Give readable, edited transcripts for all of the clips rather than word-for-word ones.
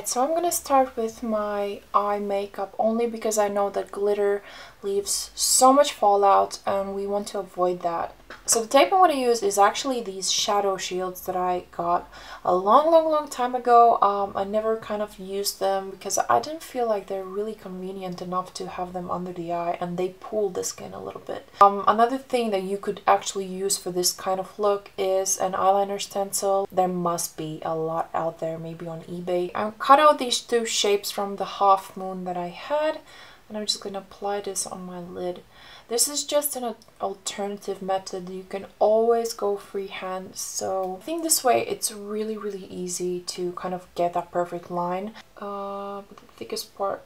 Alright, so I'm gonna start with my eye makeup only because I know that glitter leaves so much fallout and we want to avoid that. So the tape I want to use is actually these shadow shields that I got a long time ago. I never kind of used them because I didn't feel like they're really convenient enough to have them under the eye, and they pull the skin a little bit. Another thing that you could actually use for this kind of look is an eyeliner stencil. There must be a lot out there, maybe on eBay. I cut out these two shapes from the half moon that I had, and I'm just going to apply this on my lid. This is just an alternative method. You can always go freehand. So I think this way it's really easy to kind of get that perfect line. But the thickest part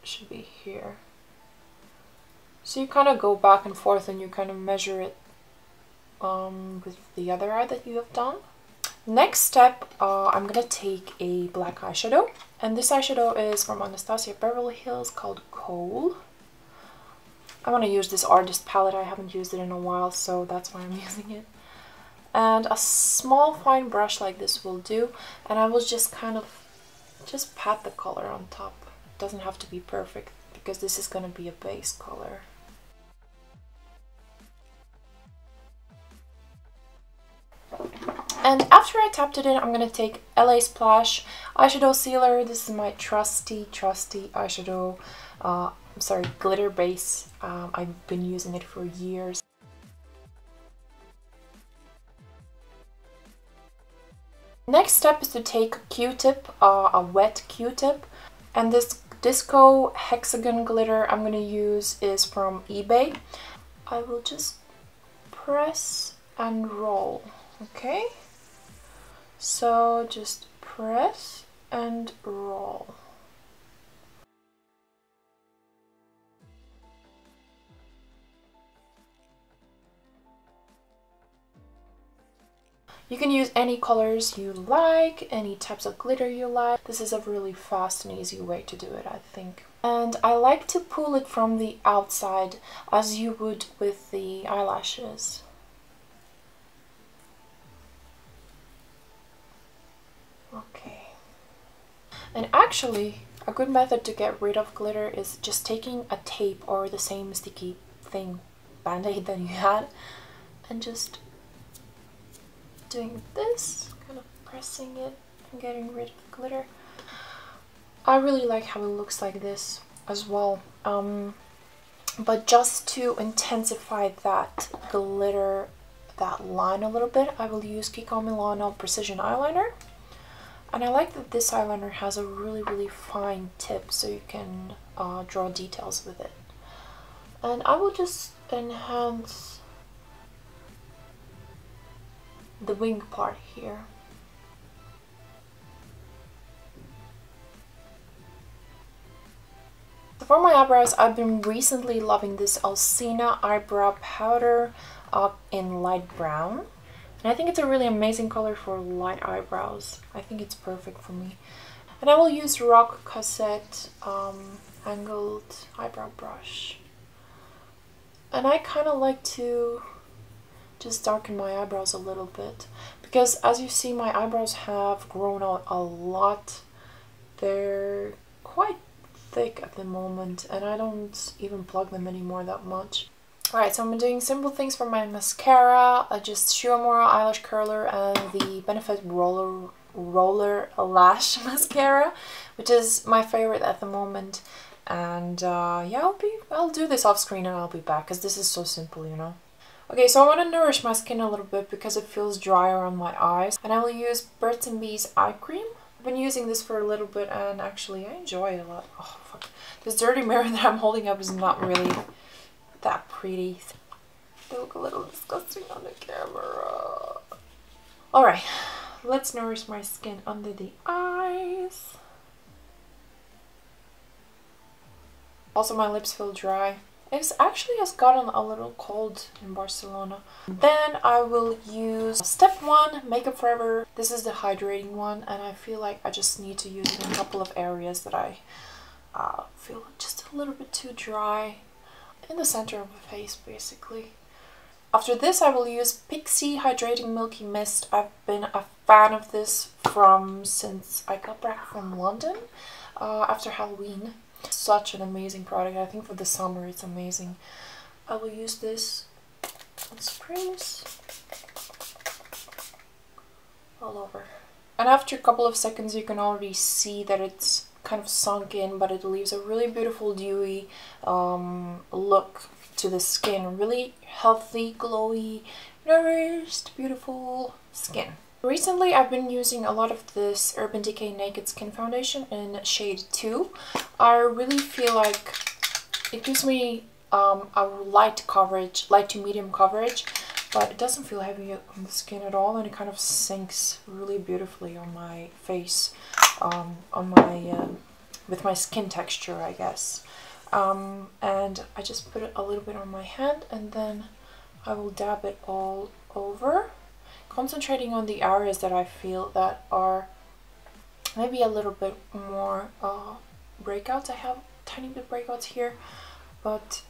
should be here. So you kind of go back and forth and you kind of measure it with the other eye that you have done. Next step, I'm gonna take a black eyeshadow, and this eyeshadow is from Anastasia Beverly Hills called Coal. I want to use this artist palette. I haven't used it in a while, so that's why I'm using it. And a small fine brush like this will do, and I will just kind of just pat the color on top. It doesn't have to be perfect because this is going to be a base color. And after I tapped it in, I'm going to take LA Splash eyeshadow sealer. This is my trusty eyeshadow, glitter base. I've been using it for years. Next step is to take a Q-tip, a wet Q-tip, and this Disco Hexagon glitter I'm going to use is from eBay. I will just press and roll, okay? So just press and roll. You can use any colors you like, any types of glitter you like. This is a really fast and easy way to do it, I think. And I like to pull it from the outside as you would with the eyelashes. Okay. And actually, a good method to get rid of glitter is just taking a tape or the same sticky thing, band-aid that you had, and just doing this, kind of pressing it and getting rid of the glitter. I really like how it looks like this as well. But just to intensify that glitter, that line a little bit, I will use Kiko Milano Precision Eyeliner. And I like that this eyeliner has a really fine tip, so you can draw details with it. And I will just enhance the wing part here. So for my eyebrows, I've been recently loving this ALCINA eyebrow powder in light brown. And I think it's a really amazing color for light eyebrows. I think it's perfect for me. And I will use Roque Cozzette angled eyebrow brush. And I kind of like to just darken my eyebrows a little bit, because as you see, my eyebrows have grown out a lot. They're quite thick at the moment, and I don't even plug them anymore that much. Alright, so I'm doing simple things for my mascara. I just Shuamura eyelash curler and the Benefit roller lash mascara, which is my favorite at the moment. And yeah, I'll do this off screen and I'll be back, because this is so simple, you know. Okay, so I want to nourish my skin a little bit because it feels dry around my eyes, and I will use Burt & Bee's eye cream. I've been using this for a little bit and actually I enjoy it a lot. Oh fuck, this dirty mirror that I'm holding up is not really that pretty. They look a little disgusting on the camera. Alright, let's nourish my skin under the eyes. Also, my lips feel dry. It actually has gotten a little cold in Barcelona. Then I will use step 1, Makeup Forever. This is the hydrating one, and I feel like I just need to use it in a couple of areas that I feel just a little bit too dry. In the center of the face, basically. After this, I will use Pixi Hydrating Milky Mist. I've been a fan of this since I got back from London after Halloween. Such an amazing product. I think for the summer it's amazing. I will use this on sprays all over. And after a couple of seconds you can already see that it's kind of sunk in, but it leaves a really beautiful dewy look to the skin. Really healthy, glowy, nourished, beautiful skin. Recently I've been using a lot of this Urban Decay Naked Skin Foundation in shade 2. I really feel like it gives me a light to medium coverage, but it doesn't feel heavy on the skin at all, and it kind of sinks really beautifully on my face, with my skin texture, I guess. And I just put it a little bit on my hand, and then I will dab it all over, concentrating on the areas that I feel that are maybe a little bit more breakouts. I have tiny bit breakouts here, but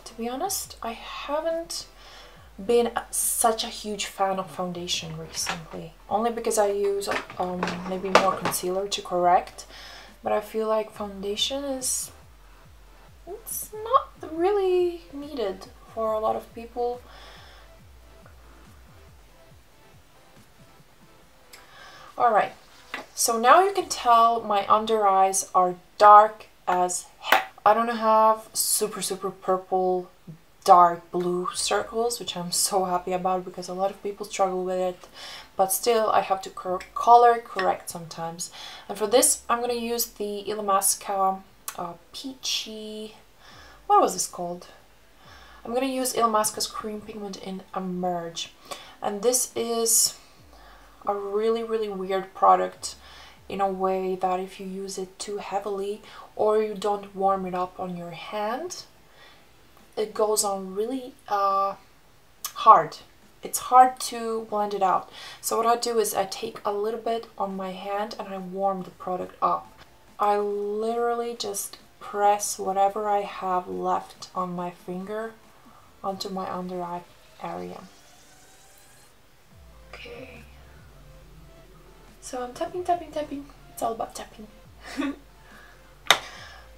to be honest, I haven't been such a huge fan of foundation recently, only because I use maybe more concealer to correct, but I feel like foundation it's not really needed for a lot of people. Alright, so now you can tell my under eyes are dark as heck. I don't have super purple dark blue circles, which I'm so happy about because a lot of people struggle with it, but still I have to color correct sometimes. And for this I'm going to use the Illamasqua peachy, what was this called? I'm going to use Illamasqua's cream pigment in a merge, and this is a really weird product in a way that if you use it too heavily or you don't warm it up on your hand, it goes on really hard. It's hard to blend it out. So what I do is I take a little bit on my hand and I warm the product up. I literally just press whatever I have left on my finger onto my under eye area. Okay. So I'm tapping. It's all about tapping.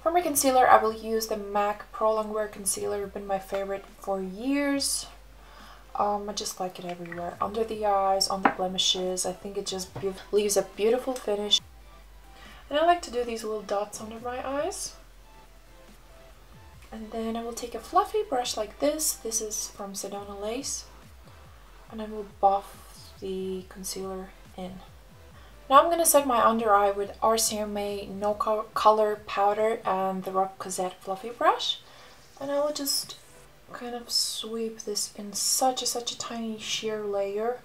For my concealer, I will use the MAC Pro Longwear Concealer. It's been my favorite for years. I just like it everywhere. Under the eyes, on the blemishes. I think it just leaves a beautiful finish. And I like to do these little dots under my eyes. And then I will take a fluffy brush like this. This is from Sedona Lace. And I will buff the concealer in. Now I'm going to set my under eye with RCMA No Color Powder and the Roque Cozzette Fluffy Brush. And I will just kind of sweep this in such a tiny sheer layer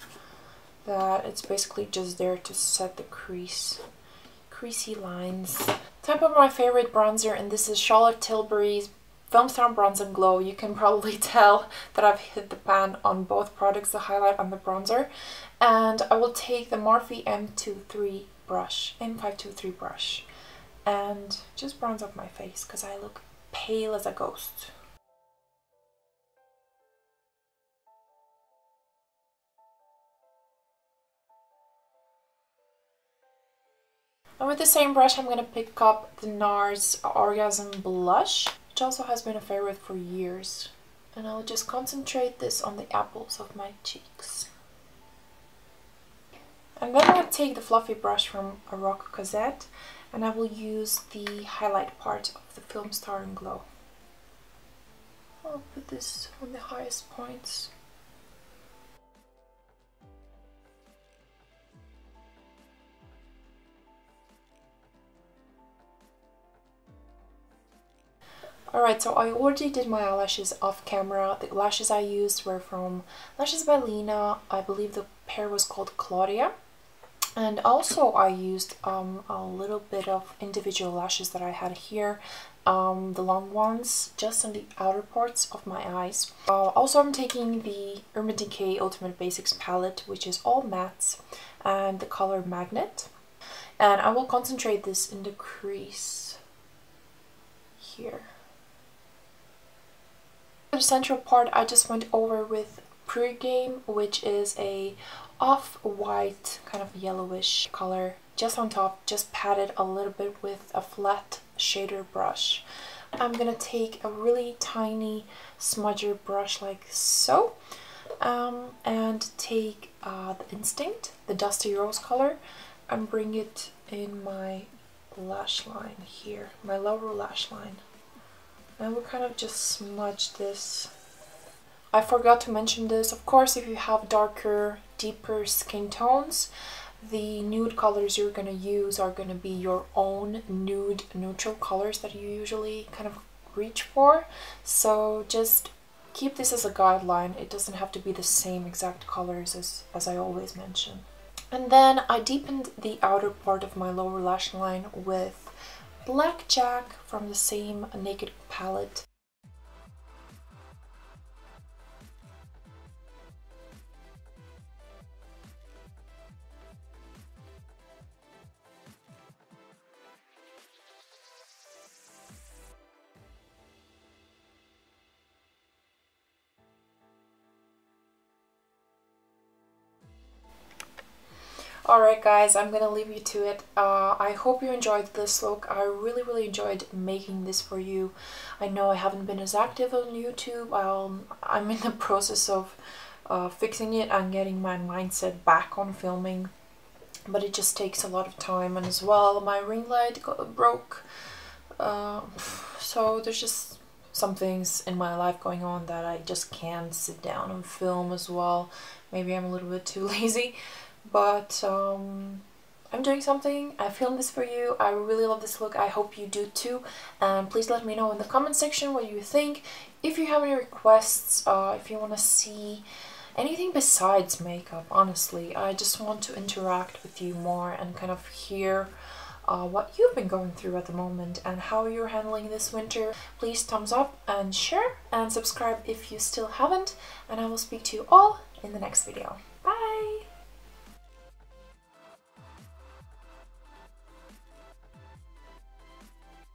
that it's basically just there to set the creasy lines. Time for my favorite bronzer, and this is Charlotte Tilbury's Filmstar Bronze and Glow. You can probably tell that I've hit the pan on both products, the highlight and the bronzer. And I will take the Morphe M523 brush and just bronze up my face because I look pale as a ghost. And with the same brush I'm going to pick up the Nars Orgasm blush, which also has been a favorite for years. And I'll just concentrate this on the apples of my cheeks. And then I'm going to take the fluffy brush from a Roque Cozzette and I will use the highlight part of the Filmstar and Glow. I'll put this on the highest points. Alright, so I already did my eyelashes off camera. The lashes I used were from Lashes by Lena. I believe the pair was called Claudia. And also I used a little bit of individual lashes that I had here, the long ones, just on the outer parts of my eyes. Also I'm taking the Urban Decay Ultimate Basics palette, which is all mattes, and the color Magnet. And I will concentrate this in the crease here. For the central part I just went over with Pregame, which is a off-white kind of yellowish color. Just on top, just pat it a little bit with a flat shader brush. I'm gonna take a really tiny smudger brush like so, and take the Instinct, the Dusty Rose color, and bring it in my lash line here, my lower lash line. And we'll kind of just smudge this. I forgot to mention this, of course, if you have darker, deeper skin tones, the nude colors you're going to use are going to be your own nude neutral colors that you usually kind of reach for. So just keep this as a guideline. It doesn't have to be the same exact colors as I always mention. And then I deepened the outer part of my lower lash line with Blackjack from the same Naked palette. Alright guys, I'm gonna leave you to it. I hope you enjoyed this look. I really enjoyed making this for you. I know I haven't been as active on YouTube. I'm in the process of fixing it and getting my mindset back on filming. But it just takes a lot of time, and as well my ring light broke. So there's just some things in my life going on that I just can't sit down and film as well. Maybe I'm a little bit too lazy. But I'm doing something. I filmed this for you. I really love this look. I hope you do too. And please let me know in the comment section what you think. If you have any requests, if you want to see anything besides makeup, honestly. I just want to interact with you more and kind of hear what you've been going through at the moment and how you're handling this winter. Please thumbs up and share and subscribe if you still haven't. And I will speak to you all in the next video. Bye!